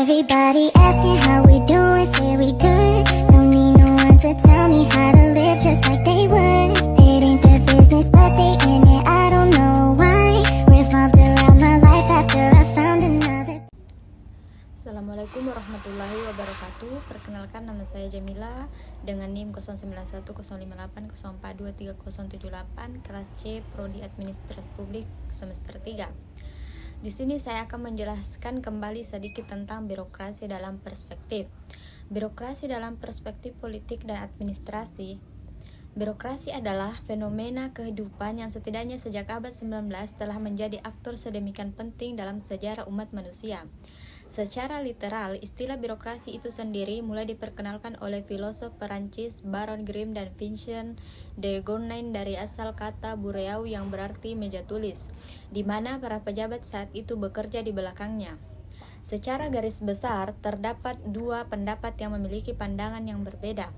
Everybody asking how we doing, say we good. Don't need no one to tell me how to live just like they would. It ain't their business but they in it, I don't know why. Revolved around my life after I found another. Assalamualaikum warahmatullahi wabarakatuh. Perkenalkan, nama saya Jamila dengan NIM 091058042378, kelas C, Prodi Administrasi Publik semester 3. Di sini saya akan menjelaskan kembali sedikit tentang birokrasi dalam perspektif. Birokrasi dalam perspektif politik dan administrasi. Birokrasi adalah fenomena kehidupan yang setidaknya sejak abad 19 telah menjadi aktor sedemikian penting dalam sejarah umat manusia. Secara literal, istilah birokrasi itu sendiri mulai diperkenalkan oleh filosof Perancis Baron Grimm dan Vincent de Gournay dari asal kata Bureau yang berarti meja tulis, di mana para pejabat saat itu bekerja di belakangnya. Secara garis besar, terdapat dua pendapat yang memiliki pandangan yang berbeda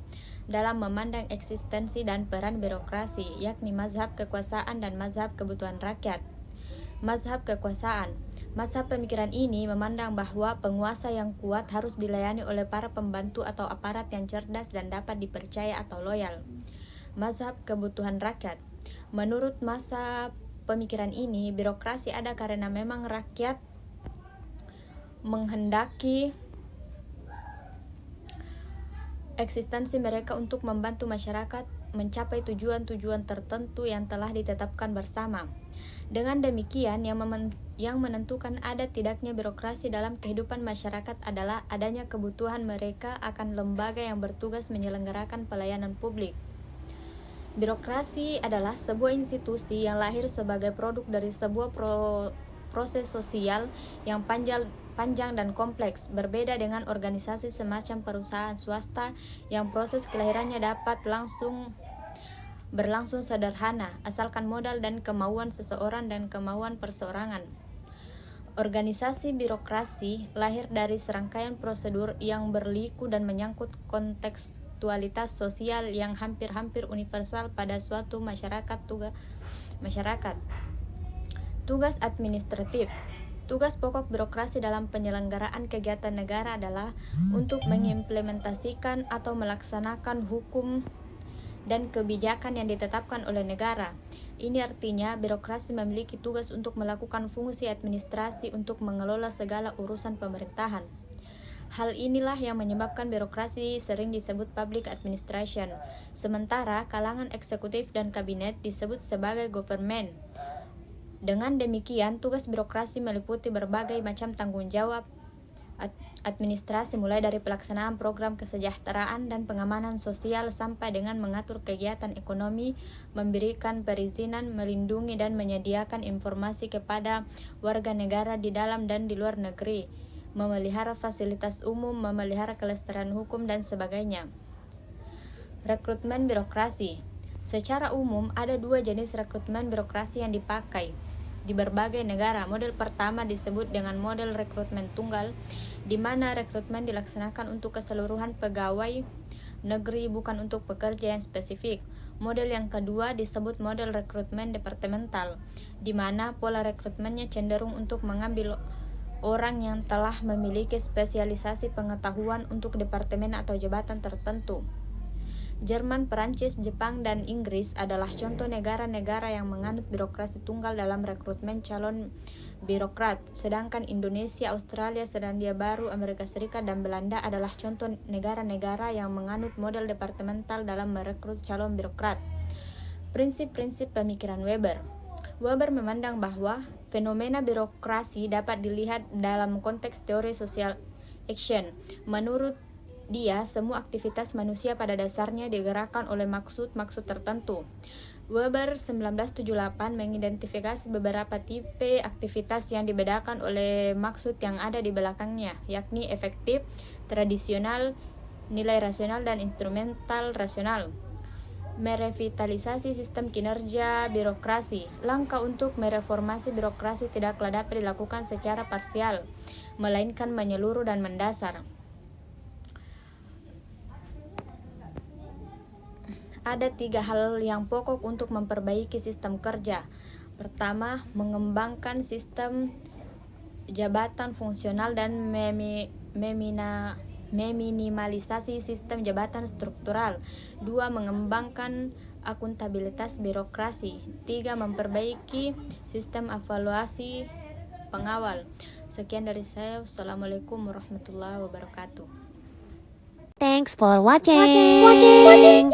dalam memandang eksistensi dan peran birokrasi, yakni mazhab kekuasaan dan mazhab kebutuhan rakyat. Mazhab kekuasaan. Mazhab pemikiran ini memandang bahwa penguasa yang kuat harus dilayani oleh para pembantu atau aparat yang cerdas dan dapat dipercaya atau loyal. Mazhab kebutuhan rakyat. Menurut mazhab pemikiran ini, birokrasi ada karena memang rakyat menghendaki eksistensi mereka untuk membantu masyarakat mencapai tujuan-tujuan tertentu yang telah ditetapkan bersama. Dengan demikian, yang menentukan ada tidaknya birokrasi dalam kehidupan masyarakat adalah adanya kebutuhan mereka akan lembaga yang bertugas menyelenggarakan pelayanan publik. Birokrasi adalah sebuah institusi yang lahir sebagai produk dari sebuah proses sosial yang panjang dan kompleks, berbeda dengan organisasi semacam perusahaan swasta yang proses kelahirannya dapat berlangsung sederhana, asalkan modal dan kemauan seseorang dan kemauan perseorangan. Organisasi birokrasi lahir dari serangkaian prosedur yang berliku dan menyangkut kontekstualitas sosial yang hampir-hampir universal pada suatu masyarakat. Tugas administratif. Tugas pokok birokrasi dalam penyelenggaraan kegiatan negara adalah untuk mengimplementasikan atau melaksanakan hukum dan kebijakan yang ditetapkan oleh negara. Ini artinya birokrasi memiliki tugas untuk melakukan fungsi administrasi untuk mengelola segala urusan pemerintahan. Hal inilah yang menyebabkan birokrasi sering disebut public administration, sementara kalangan eksekutif dan kabinet disebut sebagai government. Dengan demikian, tugas birokrasi meliputi berbagai macam tanggung jawab administrasi, mulai dari pelaksanaan program kesejahteraan dan pengamanan sosial sampai dengan mengatur kegiatan ekonomi, memberikan perizinan, melindungi dan menyediakan informasi kepada warga negara di dalam dan di luar negeri, memelihara fasilitas umum, memelihara kelestarian hukum dan sebagainya. Rekrutmen birokrasi. Secara umum ada dua jenis rekrutmen birokrasi yang dipakai di berbagai negara. Model pertama disebut dengan model rekrutmen tunggal, di mana rekrutmen dilaksanakan untuk keseluruhan pegawai negeri, bukan untuk pekerja yang spesifik. Model yang kedua disebut model rekrutmen departemental, di mana pola rekrutmennya cenderung untuk mengambil orang yang telah memiliki spesialisasi pengetahuan untuk departemen atau jabatan tertentu. Jerman, Perancis, Jepang, dan Inggris adalah contoh negara-negara yang menganut birokrasi tunggal dalam rekrutmen calon birokrat, sedangkan Indonesia, Australia, Selandia Baru, Amerika Serikat, dan Belanda adalah contoh negara-negara yang menganut model departemental dalam merekrut calon birokrat. Prinsip-prinsip pemikiran Weber. Weber memandang bahwa fenomena birokrasi dapat dilihat dalam konteks teori social action. Menurut dia, semua aktivitas manusia pada dasarnya digerakkan oleh maksud-maksud tertentu. Weber 1978 mengidentifikasi beberapa tipe aktivitas yang dibedakan oleh maksud yang ada di belakangnya, yakni efektif, tradisional, nilai rasional, dan instrumental rasional. Merevitalisasi sistem kinerja birokrasi. Langkah untuk mereformasi birokrasi tidaklah dapat dilakukan secara parsial, melainkan menyeluruh dan mendasar. Ada tiga hal yang pokok untuk memperbaiki sistem kerja. Pertama, mengembangkan sistem jabatan fungsional dan meminimalisasi sistem jabatan struktural. 2. Mengembangkan akuntabilitas birokrasi. 3. Memperbaiki sistem evaluasi pengawal. Sekian dari saya. Wassalamualaikum warahmatullahi wabarakatuh. Thanks for watching.